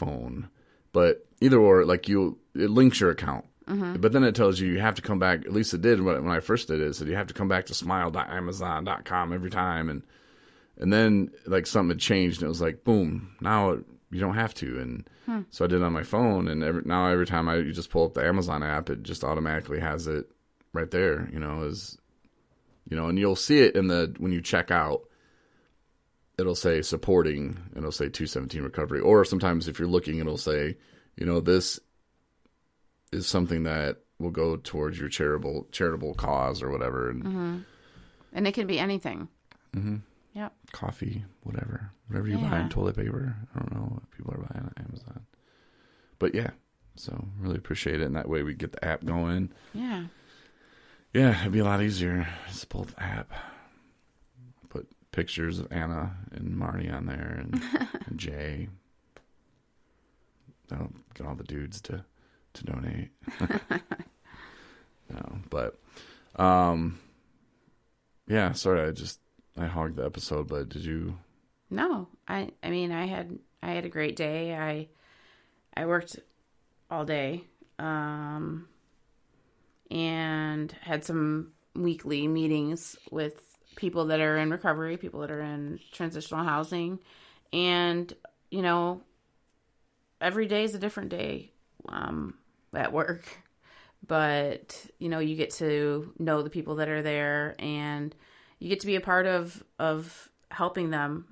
phone. But either or, like it links your account. But then it tells you have to come back. At least it did when I first did it. It said you have to come back to smile.amazon.com every time. And then like something had changed and it was like, boom, now you don't have to. And so I did it on my phone. And every time you just pull up the Amazon app, it just automatically has it right there, and you'll see it when you check out, it'll say supporting, and it'll say 217 recovery. Or sometimes if you're looking, it'll say, this is something that will go towards your charitable cause or whatever. And it can be anything. Yep. Coffee, whatever you buy in toilet paper. I don't know what people are buying on Amazon. But yeah, so really appreciate it. And that way we get the app going. Yeah. Yeah, it'd be a lot easier. Just pull the app. Put pictures of Anna and Marty on there and Jay. That'll get all the dudes to donate. No, but yeah, sorry, I hogged the episode, but did you? No, I mean I had a great day. I worked all day and had some weekly meetings with people that are in recovery, people that are in transitional housing, and every day is a different day at work, but you get to know the people that are there, and you get to be a part of helping them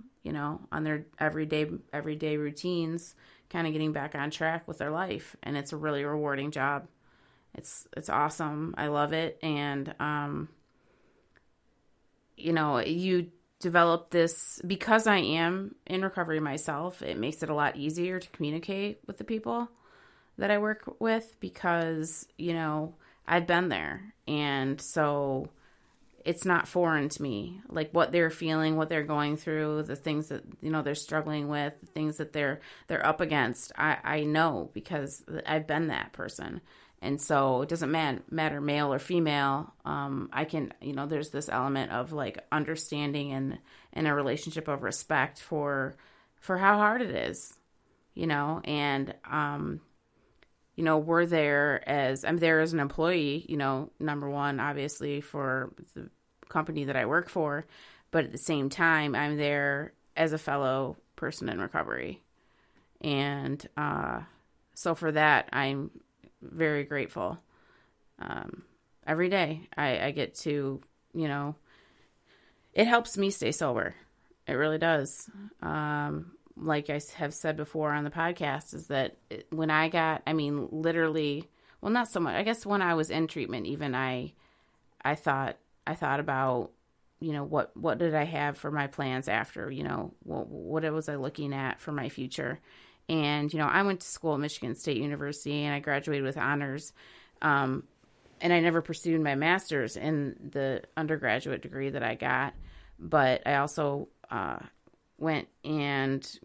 on their everyday routines, kind of getting back on track with their life. And it's a really rewarding job. It's awesome. I love it. And you develop this, because I am in recovery myself, it makes it a lot easier to communicate with the people that I work with, because I've been there, and so it's not foreign to me, like what they're feeling, what they're going through, the things that they're struggling with, the things that they're up against. I know, because I've been that person. And so it doesn't matter male or female. I can, there's this element of like understanding and a relationship of respect for how hard it is, and I'm there as an employee, number one, obviously, for the company that I work for, but at the same time, I'm there as a fellow person in recovery. And so for that, I'm very grateful. Every day I get to, it helps me stay sober. It really does. Like I have said before on the podcast, is that when literally, well, not so much, I guess when I was in treatment, even I thought about, what did I have for my plans after, what was I looking at for my future? And, I went to school at Michigan State University, and I graduated with honors. And I never pursued my master's in the undergraduate degree that I got, but I also went and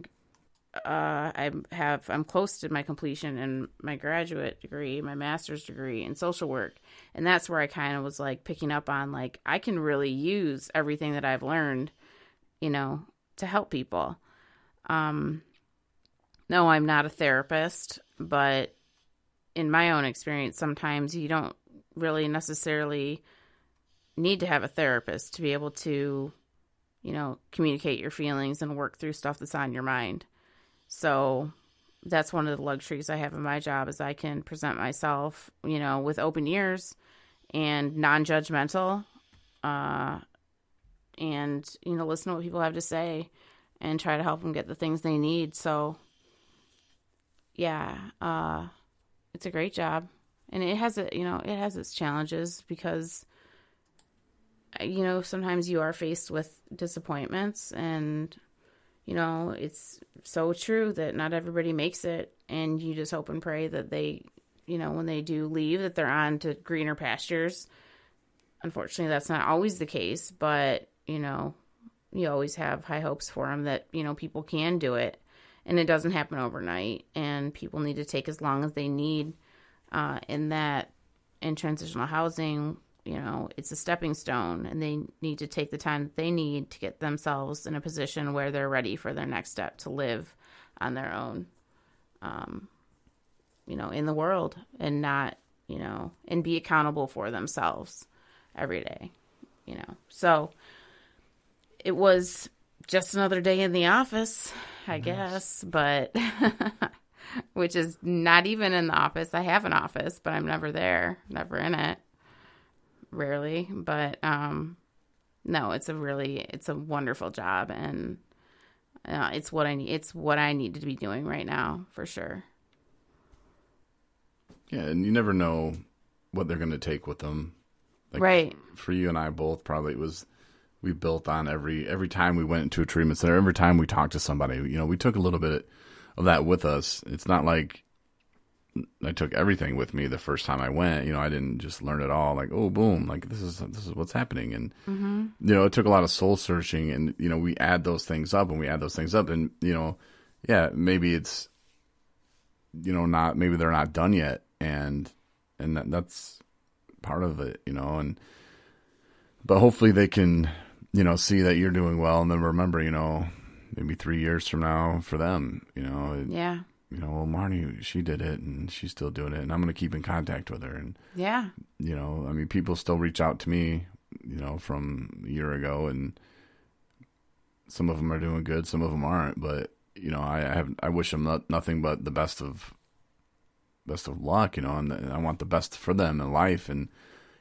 I'm close to my completion in my graduate degree, my master's degree in social work. And that's where I kind of was like picking up on, like, I can really use everything that I've learned, to help people. No, I'm not a therapist, but in my own experience, sometimes you don't really necessarily need to have a therapist to be able to, communicate your feelings and work through stuff that's on your mind. So that's one of the luxuries I have in my job, is I can present myself, with open ears and non-judgmental, and, listen to what people have to say and try to help them get the things they need. So yeah, it's a great job, and it has its challenges, because sometimes you are faced with disappointments, and it's so true that not everybody makes it, and you just hope and pray that they, when they do leave, that they're on to greener pastures. Unfortunately, that's not always the case, but you always have high hopes for them that people can do it. And it doesn't happen overnight, and people need to take as long as they need. In transitional housing, it's a stepping stone, and they need to take the time that they need to get themselves in a position where they're ready for their next step to live on their own. in the world and not, and be accountable for themselves every day, So it was just another day in the office, I guess, but which is not even in the office. I have an office, but I'm never there, never in it, rarely. But no, it's a wonderful job, and it's what I need. It's what I need to be doing right now, for sure. Yeah, and you never know what they're going to take with them. Like, right. For you and I both, probably we built on every time we went into a treatment center, every time we talked to somebody, we took a little bit of that with us. It's not like I took everything with me the first time I went. I didn't just learn it all. Like, oh, boom, like this is what's happening. And it took a lot of soul searching, and we add those things up, and yeah, maybe it's not, maybe they're not done yet, and that's part of it, but hopefully they can see that you're doing well, and then remember, maybe 3 years from now for them, Yeah. Well, Marnie, she did it, and she's still doing it, and I'm going to keep in contact with her. And yeah, people still reach out to me, from a year ago, and some of them are doing good, some of them aren't, but I wish them nothing but the best of luck, and I want the best for them in life. And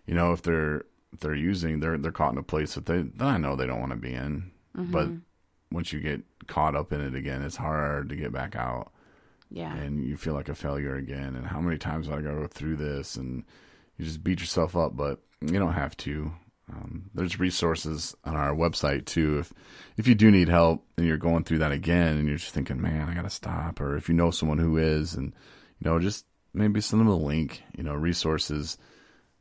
if they're using, they're caught in a place that I know they don't want to be in. But once you get caught up in it again, it's hard to get back out. Yeah. And you feel like a failure again. And how many times do I go through this? And you just beat yourself up, but you don't have to. There's resources on our website too. If you do need help and you're going through that again, and you're just thinking, man, I got to stop. Or if you know someone who is, and just maybe send them a link. Resources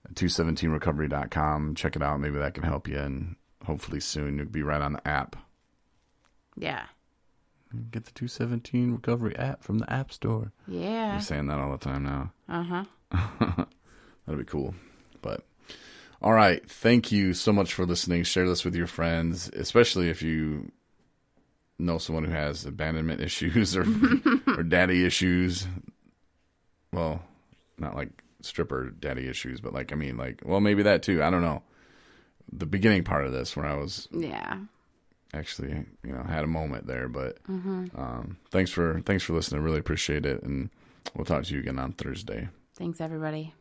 at 217recovery.com. Check it out. Maybe that can help you. And hopefully soon you'll be right on the app. Yeah. Get the 217 Recovery app from the App Store. Yeah. You're saying that all the time now. Uh-huh. That'd be cool. But, all right. Thank you so much for listening. Share this with your friends, especially if you know someone who has abandonment issues or daddy issues. Well, not like stripper daddy issues, but maybe that too. I don't know. The beginning part of this, where I was... Yeah. Actually, had a moment there, but thanks for listening. I really appreciate it, and we'll talk to you again on Thursday. Thanks, everybody.